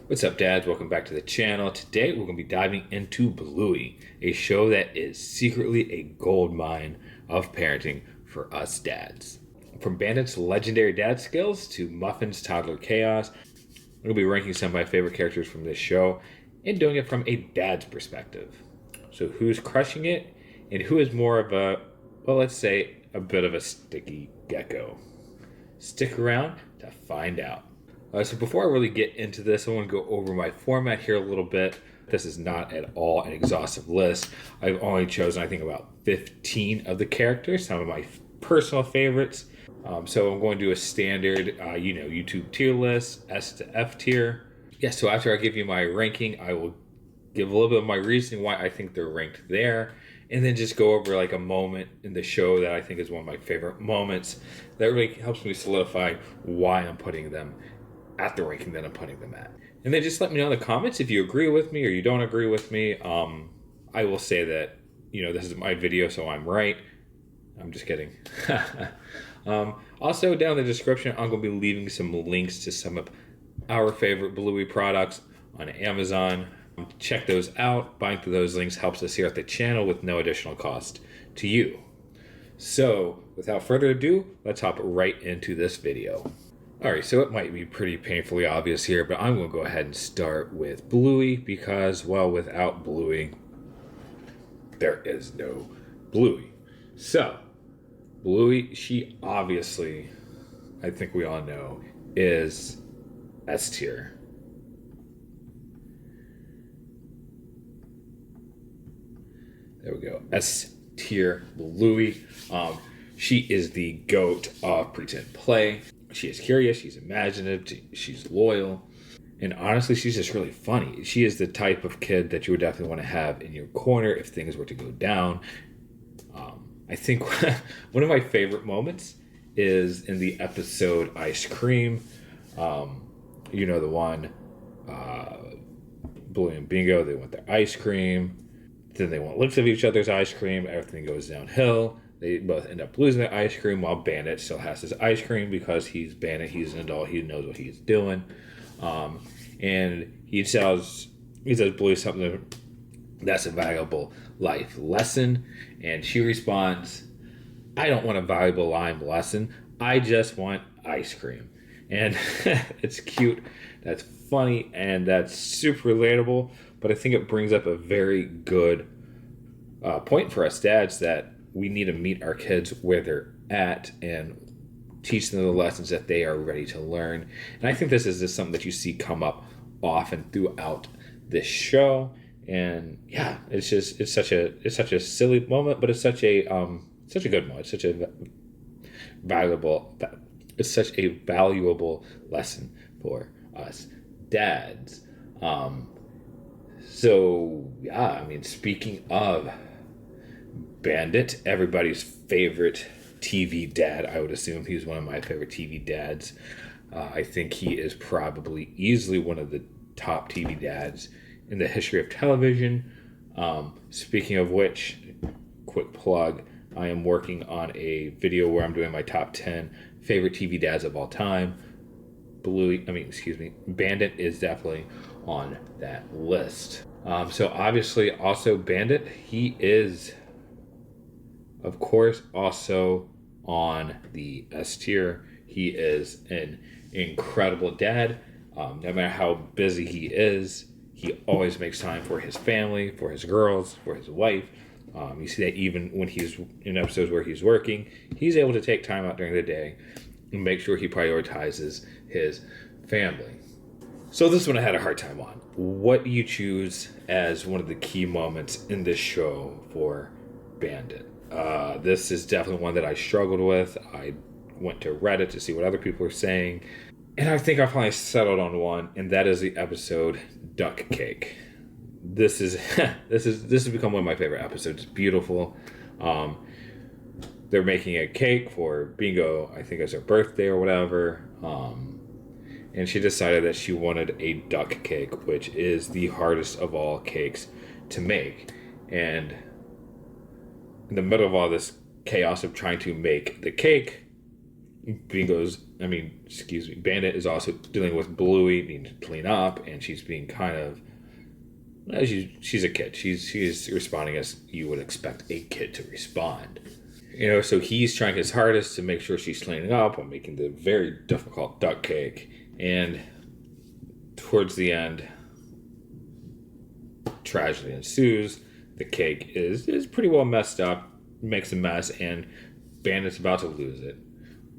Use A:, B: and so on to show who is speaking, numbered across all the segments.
A: What's up, dads? Welcome back to the channel. Today we're going to be diving into Bluey, a show that is secretly a gold mine of parenting for us dads. From Bandit's legendary dad skills to Muffin's toddler chaos, we'll be ranking some of my favorite characters from this show and doing it from a dad's perspective. So who's crushing it and who is more of a, well, let's say a bit of a sticky gecko? Stick around to find out. So before I really get into this, I want to go over my format here a little bit. This is not at all an exhaustive list. I've only chosen, I think, about 15 of the characters, some of my personal favorites. So I'm going to do a standard, YouTube tier list, S to F tier. So after I give you my ranking, I will give a little bit of my reasoning why I think they're ranked there, and then just go over like a moment in the show that I think is one of my favorite moments that really helps me solidify why I'm putting them at the ranking that I'm putting them at. And then just let me know in the comments if you agree with me or you don't agree with me. I will say that, this is my video, so I'm right. I'm just kidding. Also, down in the description, I'm going to be leaving some links to some of our favorite Bluey products on Amazon. Check those out. Buying through those links helps us here at the channel with no additional cost to you. So, without further ado, let's hop right into this video. Alright, so it might be pretty painfully obvious here, but I'm going to go ahead and start with Bluey because, well, without Bluey, there is no Bluey. So, Bluey, she obviously, I think we all know, is S tier. There we go. S tier Bluey. She is the GOAT of pretend play. She is curious, she's imaginative, she's loyal, and honestly, she's just really funny. She is the type of kid that you would definitely want to have in your corner if things were to go down. I think one of my favorite moments is in the episode Ice Cream. The one, Bluey and Bingo, they want their ice cream. Then they want licks of each other's ice cream. Everything goes downhill. They both end up losing their ice cream while Bandit still has his ice cream because he's Bandit. He's an adult. He knows what he's doing. And he tells Bluey something that's a valuable life lesson. And she responds, I don't want a valuable life lesson. I just want ice cream. And it's cute. That's funny. And that's super relatable. But I think it brings up a very good point for us dads that we need to meet our kids where they're at and teach them the lessons that they are ready to learn. And I think this is just something that you see come up often throughout this show. And yeah, it's such a silly moment, but it's such a good moment. It's such a valuable lesson for us dads. Speaking of Bandit, everybody's favorite TV dad. I would assume he's one of my favorite TV dads. I think he is probably easily one of the top TV dads in the history of television. Speaking of which, quick plug, I am working on a video where I'm doing my top 10 favorite TV dads of all time. Bandit is definitely on that list. So obviously also Bandit, he is of course also on the S tier. He is an incredible dad. No matter how busy he is, he always makes time for his family, for his girls, for his wife. You see that even when he's in episodes where he's working, he's able to take time out during the day and make sure he prioritizes his family. So this one I had a hard time on. What do you choose as one of the key moments in this show for Bandit? This is definitely one that I struggled with. I went to Reddit to see what other people are saying, and I think I finally settled on one, and that is the episode Duck Cake. This has become one of my favorite episodes. It's beautiful. They're making a cake for Bingo, I think it's her birthday or whatever. And she decided that she wanted a duck cake, which is the hardest of all cakes to make. And in the middle of all this chaos of trying to make the cake, Bandit is also dealing with Bluey needing to clean up, and she's being she's a kid. She's responding as you would expect a kid to respond. So he's trying his hardest to make sure she's cleaning up while making the very difficult duck cake. And towards the end, tragedy ensues. The cake is pretty well messed up, makes a mess, and Bandit's about to lose it.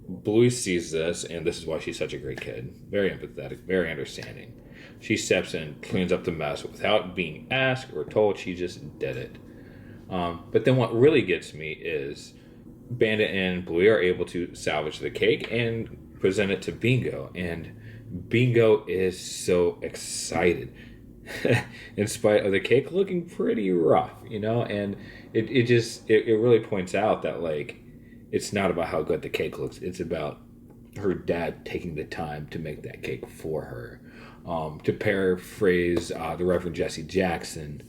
A: Bluey sees this, and this is why she's such a great kid. Very empathetic, very understanding. She steps in, cleans up the mess without being asked or told. She just did it. But then what really gets me is Bandit and Bluey are able to salvage the cake and present it to Bingo. And Bingo is so excited. In spite of the cake looking pretty rough, and it really points out that, like, it's not about how good the cake looks. It's about her dad taking the time to make that cake for her. To paraphrase the Reverend Jesse Jackson,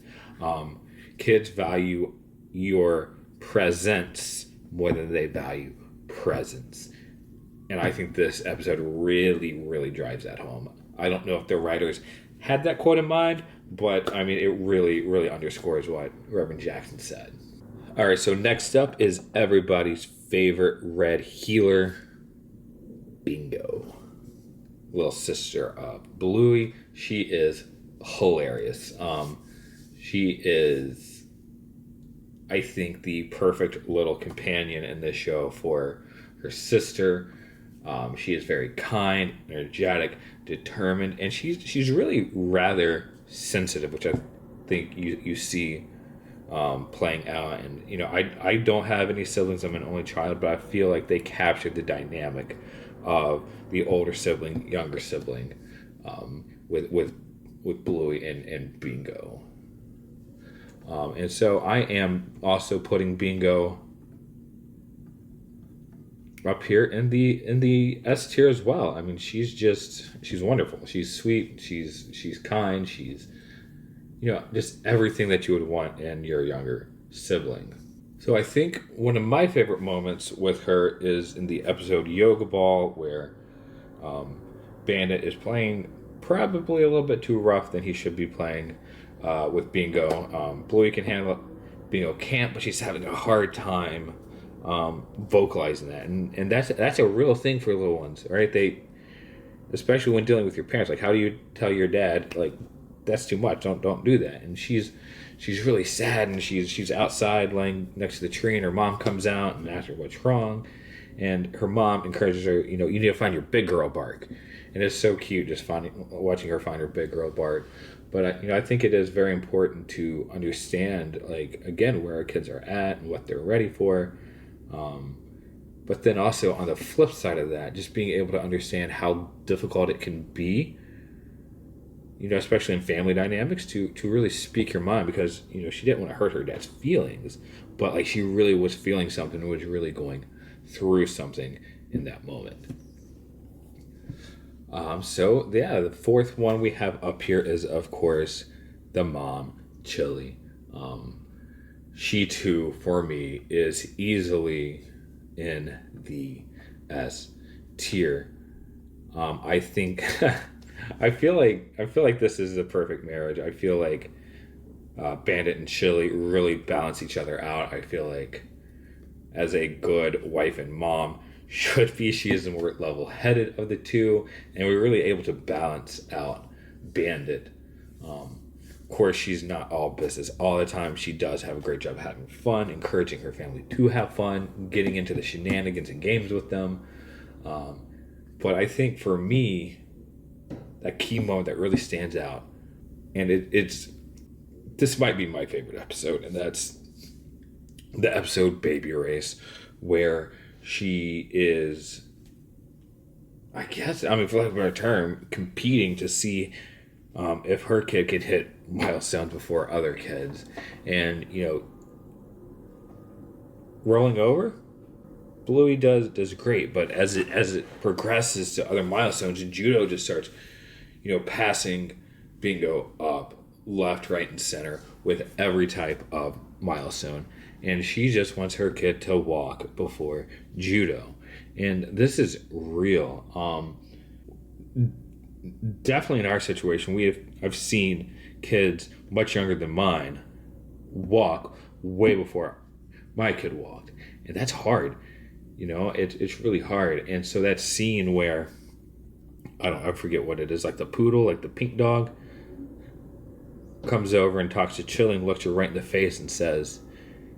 A: kids value your presence more than they value presence. And I think this episode really, really drives that home. I don't know if the writers had that quote in mind, but it really, really underscores what Reverend Jackson said. All right, so next up is everybody's favorite red healer, Bingo. Little sister of Bluey. She is hilarious. She is, I think, the perfect little companion in this show for her sister. She is very kind, energetic, determined, and she's really rather sensitive, which I think you see playing out. And I don't have any siblings. I'm an only child, but I feel like they captured the dynamic of the older sibling, younger sibling, with Bluey and Bingo. And so I am also putting Bingo up here in the S tier as well. She's wonderful. She's sweet. She's kind. She's just everything that you would want in your younger sibling. So I think one of my favorite moments with her is in the episode Yoga Ball, where Bandit is playing probably a little bit too rough than he should be playing with Bingo. Bluey can handle it. Bingo can't, but she's having a hard time vocalizing that, and that's a real thing for little ones, right? They, especially when dealing with your parents, like, how do you tell your dad, like, that's too much, don't do that? And she's really sad, and she's outside laying next to the tree, and her mom comes out and asks her what's wrong, and her mom encourages her, you need to find your big girl bark. And it's so cute just watching her find her big girl bark. But I think it is very important to understand, like, again, where our kids are at and what they're ready for. But then also on the flip side of that, just being able to understand how difficult it can be, especially in family dynamics, to really speak your mind, because, she didn't want to hurt her dad's feelings, but, like, she really was feeling something and was really going through something in that moment. The fourth one we have up here is, of course, the mom, Chili. She too, for me, is easily in the S tier. I think I feel like this is a perfect marriage. I feel like Bandit and Chili really balance each other out. I feel like, as a good wife and mom should be, she is the more level-headed of the two, and we're really able to balance out Bandit. Of course, she's not all business all the time. She does have a great job having fun, encouraging her family to have fun, getting into the shenanigans and games with them. But I think for me, that key moment that really stands out, and this might be my favorite episode, and that's the episode Baby Race, where she is, I guess, for lack of a better term, competing to see if her kid could hit milestones before other kids. And, rolling over, Bluey does great, but as it progresses to other milestones, and Judo just starts, passing Bingo up left, right, and center with every type of milestone. And she just wants her kid to walk before Judo. And this is real. Definitely in our situation, I've seen kids much younger than mine walk way before my kid walked, and that's hard. It's really hard. And so that scene where I forget what it is, like the poodle, like the pink dog, comes over and talks to Chilling, looks her right in the face, and says,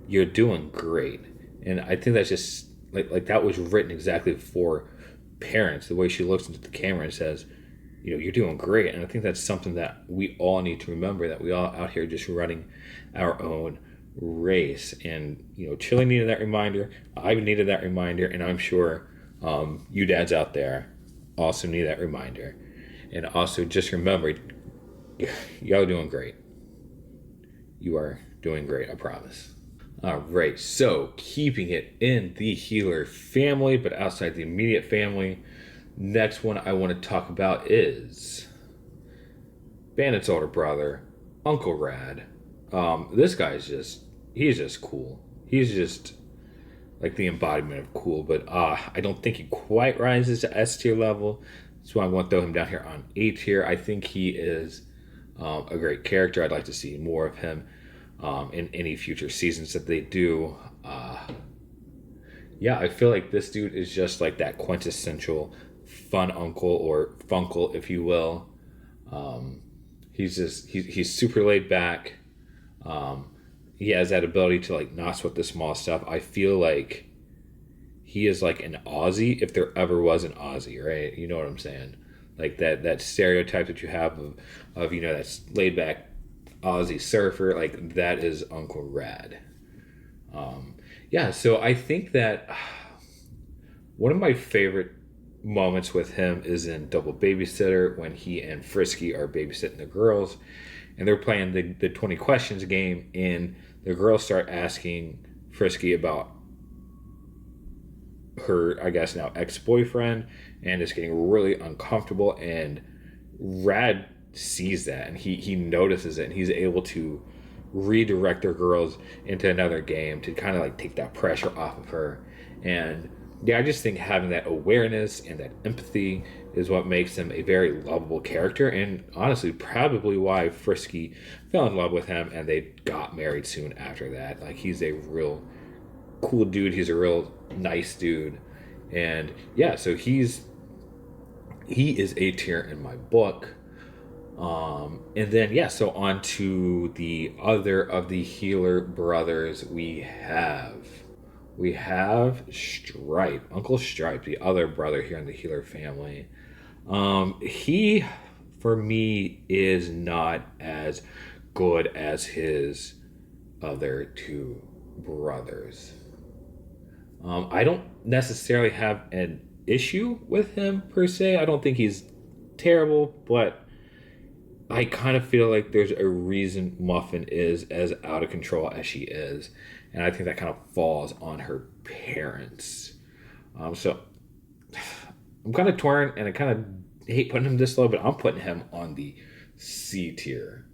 A: "You're doing great." And I think that's just like that was written exactly for parents. The way she looks into the camera and says, "You're doing great." And I think that's something that we all need to remember, that we all out here just running our own race. And Chilling needed that reminder. I've needed that reminder, and I'm sure you dads out there also need that reminder. And also just remember, y'all are doing great. You are doing great, I promise. All right, so keeping it in the healer family, but outside the immediate family, next one I want to talk about is Bandit's older brother, Uncle Rad. This guy's he's just cool. He's just like the embodiment of cool, but I don't think he quite rises to S tier level. That's why I want to throw him down here on A tier. I think he is a great character. I'd like to see more of him in any future seasons that they do. I feel like this dude is just like that quintessential fun uncle, or funkle, if you will. He's super laid back. He has that ability to like not sweat the small stuff. I feel like he is like an Aussie, if there ever was an Aussie, right? You know what I'm saying? Like that stereotype that you have of that laid back Aussie surfer, like that is Uncle Rad. So I think that one of my favorite moments with him is in Double Babysitter, when he and Frisky are babysitting the girls, and they're playing the 20 questions game, and the girls start asking Frisky about her, I guess now, ex-boyfriend, and it's getting really uncomfortable, and Rad sees that, and he notices it, and he's able to redirect their girls into another game to kind of like take that pressure off of her. And I just think having that awareness and that empathy is what makes him a very lovable character, and honestly probably why Frisky fell in love with him and they got married soon after that. Like, he's a real cool dude, he's a real nice dude, and so he is A tier in my book. And then so on to the other of the healer brothers. We have Stripe, Uncle Stripe, the other brother here in the healer family. He, for me, is not as good as his other two brothers. I don't necessarily have an issue with him per se. I don't think he's terrible, but I kind of feel like there's a reason Muffin is as out of control as she is. And I think that kind of falls on her parents. So I'm kind of torn, and I kind of hate putting him this low, but I'm putting him on the C tier.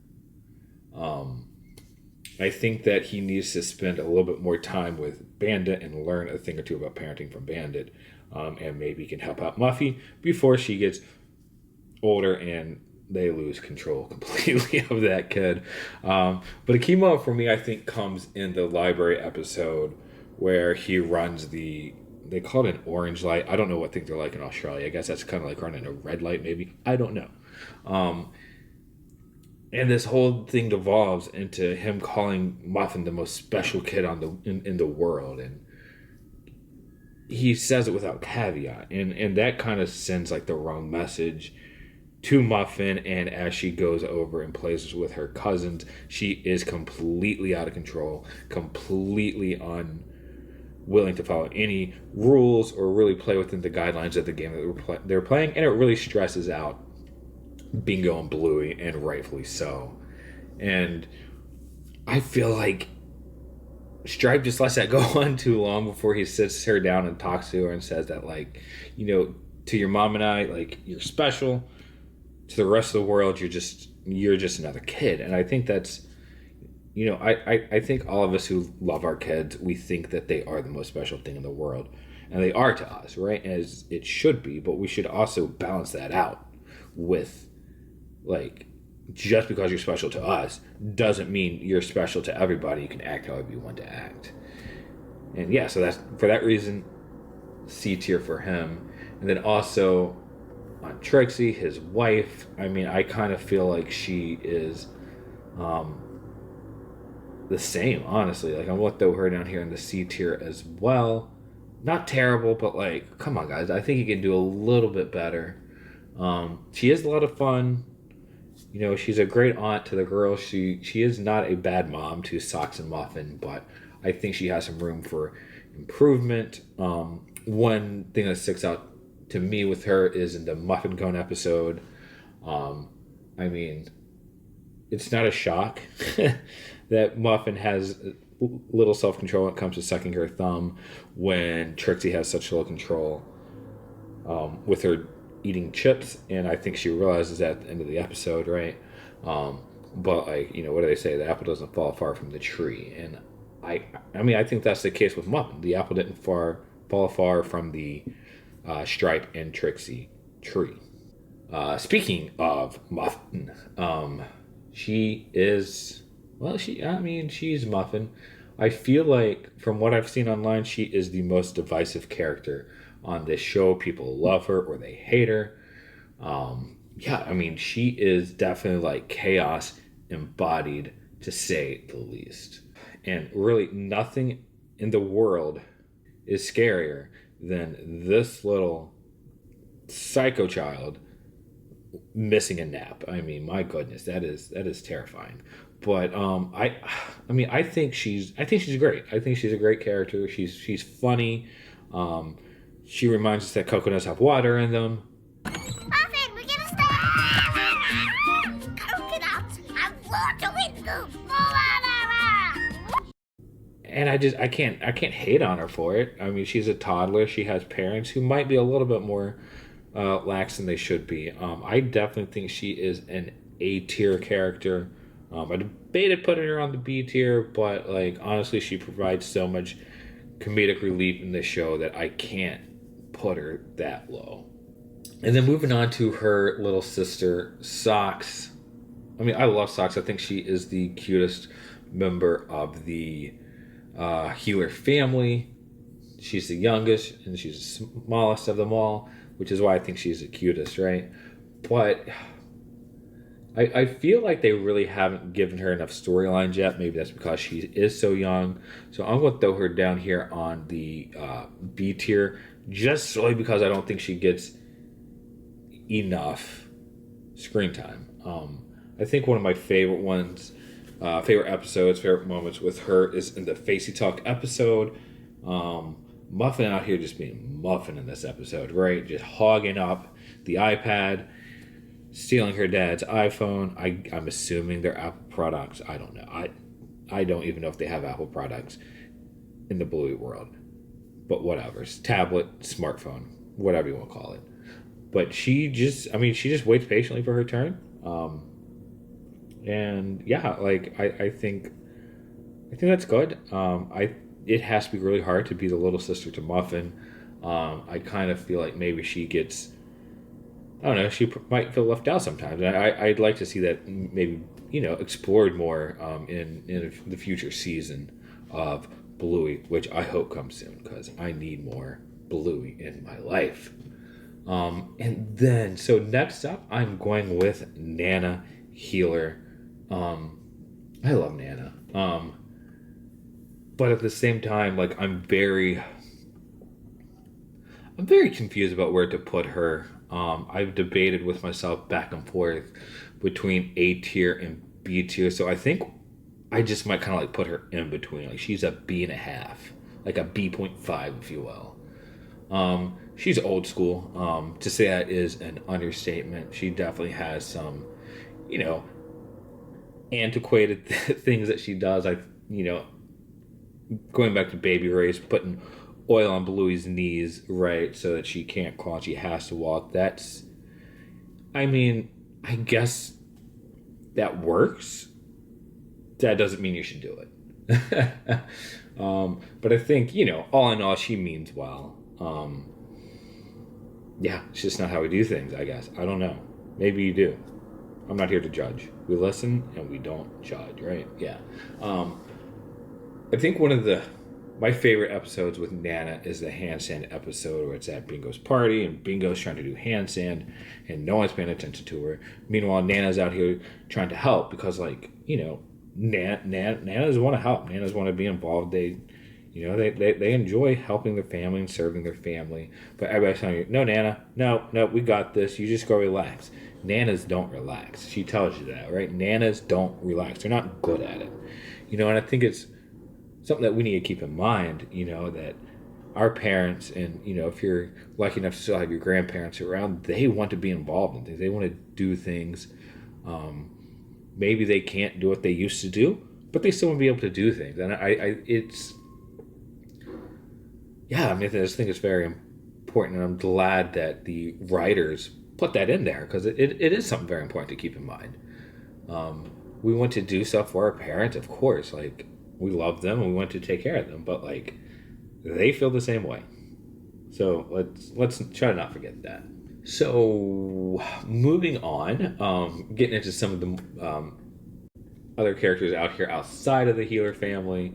A: I think that he needs to spend a little bit more time with Bandit and learn a thing or two about parenting from Bandit. And maybe can help out Muffy before she gets older and they lose control completely of that kid. But a key moment for me, I think, comes in the library episode where he runs they call it an orange light. I don't know what thing they're like in Australia. I guess that's kind of like running a red light, maybe. I don't know. And this whole thing devolves into him calling Muffin the most special kid in the world. And he says it without caveat. And that kind of sends like the wrong message to Muffin, and as she goes over and plays with her cousins, she is completely out of control, completely unwilling to follow any rules or really play within the guidelines of the game that they're playing, and it really stresses out Bingo and Bluey, and rightfully so. And I feel like Stripe just lets that go on too long before he sits her down and talks to her and says that, like, to your mom and I, like, you're special. To the rest of the world, you're just another kid. And I think that's, I think all of us who love our kids, we think that they are the most special thing in the world. and they are to us, right? As it should be, but we should also balance that out with, like, just because you're special to us doesn't mean you're special to everybody. You can act however you want to act. And yeah, so that's for that reason, C tier for him. And then also on Trixie, his wife, I mean, I kind of feel like she is the same, honestly. Like, I'm going to throw her down here in the C tier as well. Not terrible, but like, come on, guys. I think you can do a little bit better. She is a lot of fun. You know, she's a great aunt to the girls. She is not a bad mom to Socks and Muffin, but I think she has some room for improvement. One thing that sticks out to me with her is in the Muffin Cone episode. I mean, it's not a shock that Muffin has little self-control when it comes to sucking her thumb when Trixie has such little control with her eating chips, and I think she realizes that at the end of the episode, right? But like, you know, what do they say? The apple doesn't fall far from the tree, and I mean, I think that's the case with Muffin. The apple didn't fall far from the Stripe and Trixie tree. Speaking of Muffin, she is, well, she's Muffin. I feel like, from what I've seen online, she is the most divisive character on this show. People love her or they hate her. Yeah, I mean, she is definitely like chaos embodied, to say the least. And really, nothing in the world is scarier than this little psycho child missing a nap. I mean, my goodness, that is terrifying. But I think she's great. I think she's a great character. She's funny. She reminds us that coconuts have water in them.
B: Muffin, we're gonna start! Coconuts have water in them!
A: And I can't hate on her for it. I mean, she's a toddler. She has parents who might be a little bit more lax than they should be. I definitely think she is an A tier character. I debated putting her on the B tier, but like, honestly, she provides so much comedic relief in this show that I can't put her that low. And then moving on to her little sister, Socks. I mean, I love Socks. I think she is the cutest member of the Healer family. She's the youngest and she's the smallest of them all, which is why I think she's the cutest, right? But I feel like they really haven't given her enough storylines yet. Maybe that's because she is so young. So I'm going to throw her down here on the B tier, just solely because I don't think she gets enough screen time. I think one of my favorite moments with her is in the Facey Talk episode. Muffin out here just being Muffin in this episode, right? Just hogging up the iPad, stealing her dad's iPhone. I'm assuming they're Apple products. I don't know. I don't even know if they have Apple products in the Bluey world. But whatever. Tablet, smartphone, whatever you want to call it. But she just waits patiently for her turn. And yeah, like I think that's good. It has to be really hard to be the little sister to Muffin. I kind of feel like maybe she gets, I don't know, she might feel left out sometimes. And I'd like to see that maybe, you know, explored more in the future season of Bluey, which I hope comes soon because I need more Bluey in my life. And then, so next up, I'm going with Nana Healer. I love Nana. But at the same time, like, I'm very confused about where to put her. I've debated with myself back and forth between A tier and B tier. So I think I just might kind of like put her in between. Like, she's a B and a half, like a B.5, if you will. She's old school. To say that is an understatement. She definitely has some, you know, antiquated things that she does. Going back to Baby Ray's, putting oil on Bluey's knees, right, so that she can't crawl, she has to walk. That's, I mean, I guess that works. That doesn't mean you should do it. But I think, you know, all in all, she means well. Yeah, it's just not how we do things, I guess. I don't know. Maybe you do. I'm not here to judge. We listen and we don't judge, right? Yeah. I think one of my favorite episodes with Nana is the handstand episode where it's at Bingo's party and Bingo's trying to do handstand and no one's paying attention to her. Meanwhile, Nana's out here trying to help because, like, Nanas want to help. Nanas want to be involved. They enjoy helping their family and serving their family. But everybody's telling you, no, Nana, no, we got this. You just go relax. Nanas don't relax. She tells you that, right? Nanas don't relax. They're not good at it. And I think it's something that we need to keep in mind, that our parents and, if you're lucky enough to still have your grandparents around, they want to be involved in things. They want to do things. Maybe they can't do what they used to do, but they still want to be able to do things. And I just think it's very important. And I'm glad that the writers put that in there because it is something very important to keep in mind. We want to do stuff for our parents, of course. Like, we love them and we want to take care of them, but like, they feel the same way. So let's try to not forget that. So moving on, getting into some of the other characters out here outside of the healer family.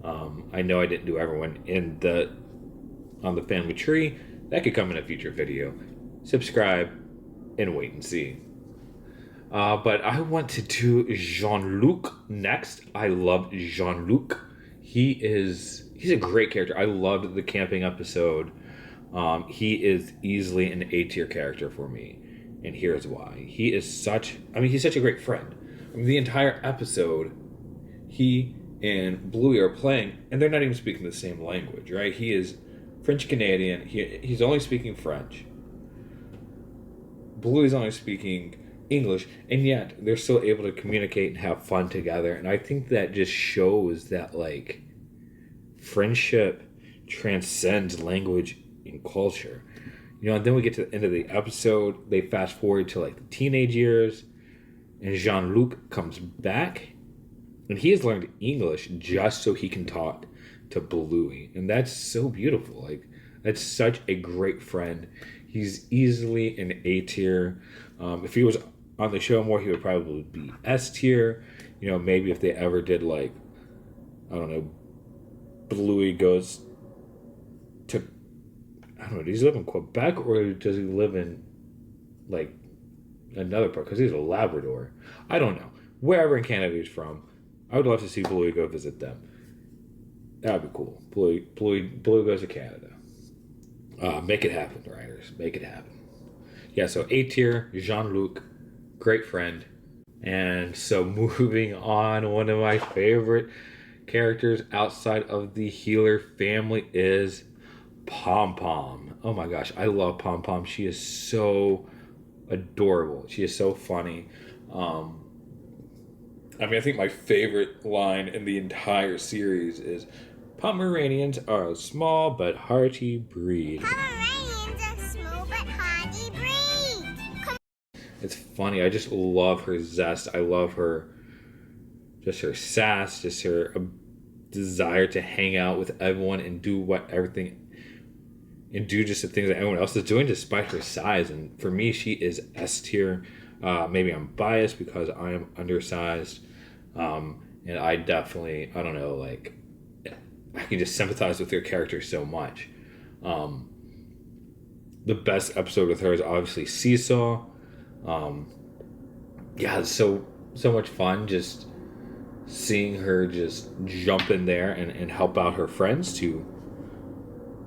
A: I know I didn't do everyone on the family tree. That could come in a future video. Subscribe and wait and see. But I want to do Jean-Luc next. I love Jean-Luc. He's a great character. I loved the camping episode. He is easily an A-tier character for me. And here's why. He's such a great friend. The entire episode, he and Bluey are playing, and they're not even speaking the same language, right? He is French Canadian. He's only speaking French. Bluey's only speaking English, and yet they're still able to communicate and have fun together. And I think that just shows that, like, friendship transcends language and culture. And then we get to the end of the episode. They fast forward to, like, the teenage years, and Jean-Luc comes back, and he has learned English just so he can talk to Bluey. And that's so beautiful. Like, that's such a great friend. He's easily an A tier. If he was on the show more, he would probably be S tier. Maybe if they ever did, like, I don't know, Bluey goes to, I don't know, does he live in Quebec or does he live in, like, another part? Because he's a Labrador. I don't know. Wherever in Canada he's from, I would love to see Bluey go visit them. That would be cool. Bluey goes to Canada. Make it happen, writers. Make it happen. Yeah, so A tier, Jean-Luc, great friend. And so moving on, one of my favorite characters outside of the healer family is Pom Pom. Oh my gosh, I love Pom Pom. She is so adorable. She is so funny. I think my favorite line in the entire series is, Pomeranians are a small but hearty breed.
B: Pomeranians are small but hardy breed.
A: It's funny. I just love her zest. I love her sass, just her desire to hang out with everyone and do just the things that everyone else is doing despite her size. And for me, she is S tier. Maybe I'm biased because I am undersized. And I definitely, I don't know, like, I can just sympathize with her character so much. The best episode with her is obviously Seesaw. It's so much fun just seeing her just jump in there and help out her friends to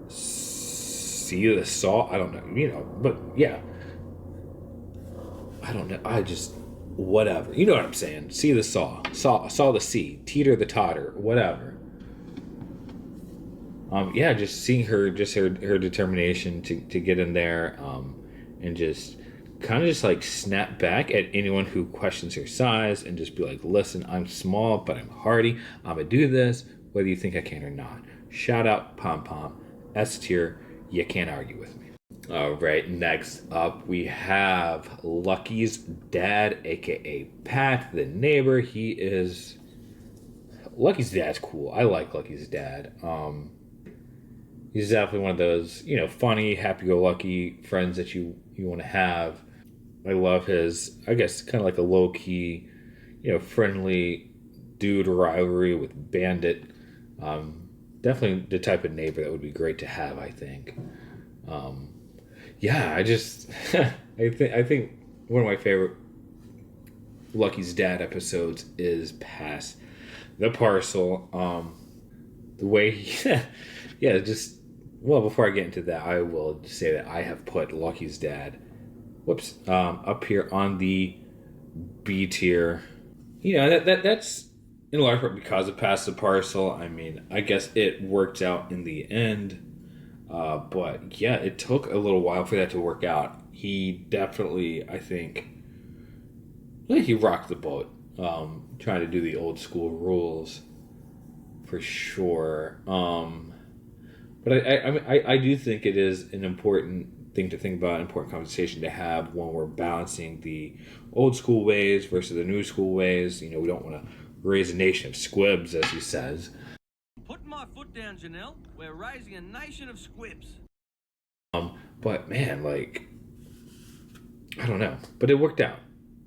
A: see the saw. I don't know, but yeah. I don't know. Whatever. You know what I'm saying. See the saw the sea, teeter the totter, whatever. Just seeing her determination to get in there, and just kind of just like snap back at anyone who questions her size and just be like, listen, I'm small, but I'm hardy. I'm gonna do this, whether you think I can or not. Shout out Pom Pom, S tier. You can't argue with me. All right, next up we have Lucky's dad, aka Pat, the neighbor. Lucky's dad's cool. I like Lucky's dad. He's definitely one of those, funny, happy-go-lucky friends that you want to have. I love his, I guess, kind of like a low-key, friendly dude rivalry with Bandit. Um, Definitely the type of neighbor that would be great to have, I think. Um, yeah, I just, I think one of my favorite Lucky's Dad episodes is Pass the Parcel. The way he, yeah, just, well, before I get into that, I will just say that I have put Lucky's Dad, up here on the B tier. That's in large part because of Pass the Parcel. I mean, I guess it worked out in the end. But yeah, it took a little while for that to work out. He definitely, I think, he rocked the boat. Trying to do the old school rules for sure. But I do think it is an important thing to think about, an important conversation to have when we're balancing the old school ways versus the new school ways. We don't want to raise a nation of squibs, as he says.
C: Put my foot down, Janelle. We're raising a nation of squibs.
A: But man, I don't know. But it worked out.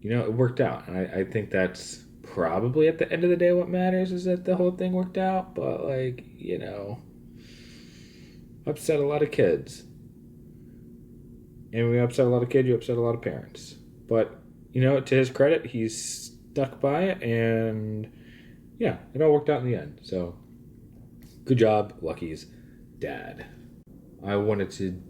A: It worked out. And I think that's probably at the end of the day what matters is that the whole thing worked out. But, upset a lot of kids. And when you upset a lot of kids, you upset a lot of parents. But, to his credit, he's stuck by it. And, yeah, it all worked out in the end. So, good job, Lucky's dad. I wanted to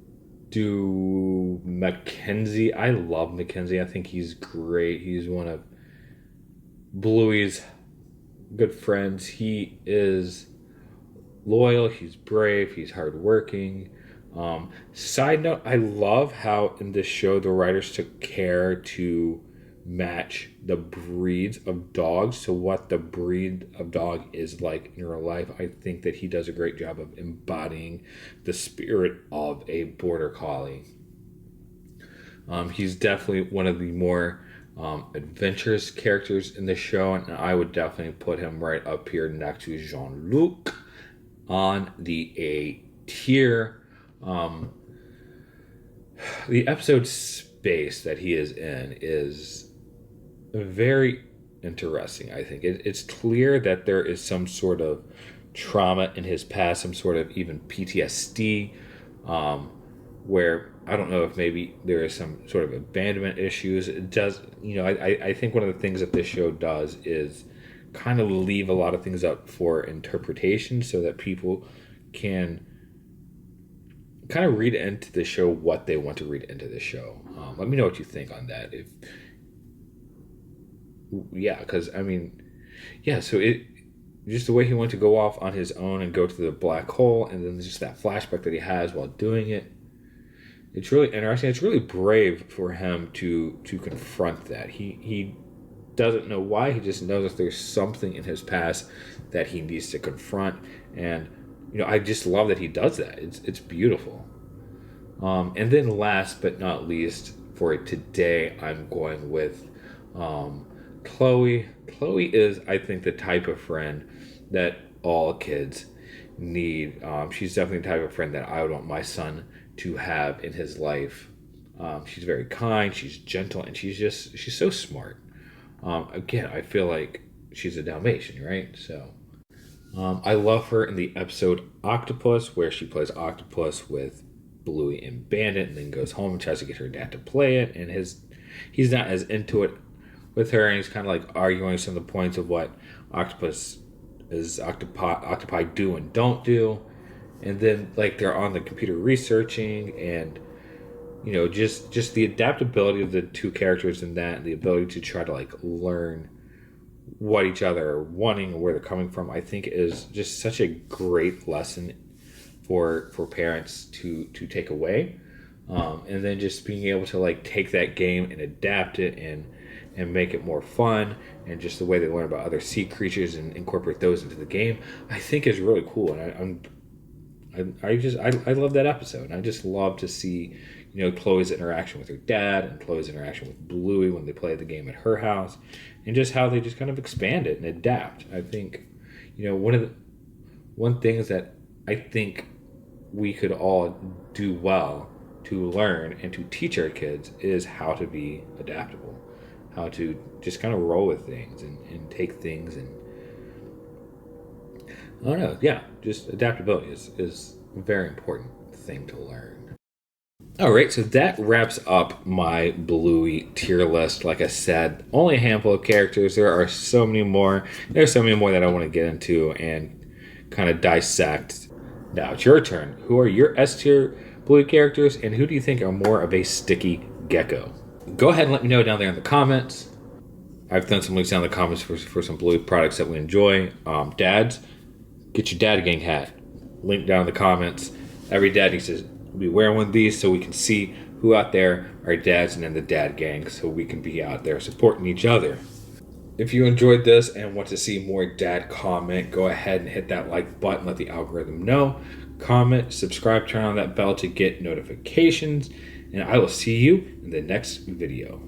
A: do MacKenzie. I love MacKenzie. I think he's great. He's one of Bluey's good friends. He is loyal. He's brave. He's hardworking. Side note, I love how in this show the writers took care to match the breeds of dogs to what the breed of dog is like in real life. I think that he does a great job of embodying the spirit of a border collie. He's definitely one of the more adventurous characters in the show, and I would definitely put him right up here next to Jean-Luc on the A tier. The episode space that he is in is very interesting. I think it's clear that there is some sort of trauma in his past, some sort of even PTSD, where I don't know if maybe there is some sort of abandonment issues. It does, I think one of the things that this show does is kind of leave a lot of things up for interpretation so that people can kind of read into the show what they want to read into the show. Let me know what you think on that. Because so it just the way he went to go off on his own and go to the black hole, and then just that flashback that he has while doing it. It's really interesting. It's really brave for him to confront that. He doesn't know why. He just knows that there's something in his past that he needs to confront, and I just love that he does that. It's beautiful. And then last but not least for today, I'm going with Chloe. Chloe is, I think, the type of friend that all kids need. She's definitely the type of friend that I would want my son to have in his life. She's very kind, she's gentle, and she's so smart. Again, I feel like she's a Dalmatian, right? So I love her in the episode Octopus, where she plays Octopus with Bluey and Bandit, and then goes home and tries to get her dad to play it, and he's not as into it with her, and he's kind of arguing some of the points of what octopi do and don't do. And then they're on the computer researching, and just the adaptability of the two characters in that, and the ability to try to learn what each other are wanting and where they're coming from, I think is just such a great lesson for parents to take away. And then just being able to take that game and adapt it and make it more fun, and just the way they learn about other sea creatures and incorporate those into the game, I think is really cool. And I love that episode. And I just love to see, Chloe's interaction with her dad and Chloe's interaction with Bluey when they play the game at her house, and just how they just kind of expand it and adapt. I think, one thing is that I think we could all do well to learn and to teach our kids is how to be adaptable, how to just kind of roll with things and take things and I don't know. Yeah, just adaptability is a very important thing to learn. All right, so that wraps up my Bluey tier list. Like I said, only a handful of characters. There are so many more. There's so many more that I want to get into and kind of dissect. Now it's your turn. Who are your S tier Bluey characters, and who do you think are more of a sticky gecko? Go ahead and let me know down there in the comments. I've done some links down in the comments for some Bluey products that we enjoy. Dads, get your Dad Gang hat. Link down in the comments. Every dad needs to be wearing one of these so we can see who out there are dads and in the Dad Gang, so we can be out there supporting each other. If you enjoyed this and want to see more dad comment, go ahead and hit that like button, let the algorithm know. Comment, subscribe, turn on that bell to get notifications, and I will see you in the next video.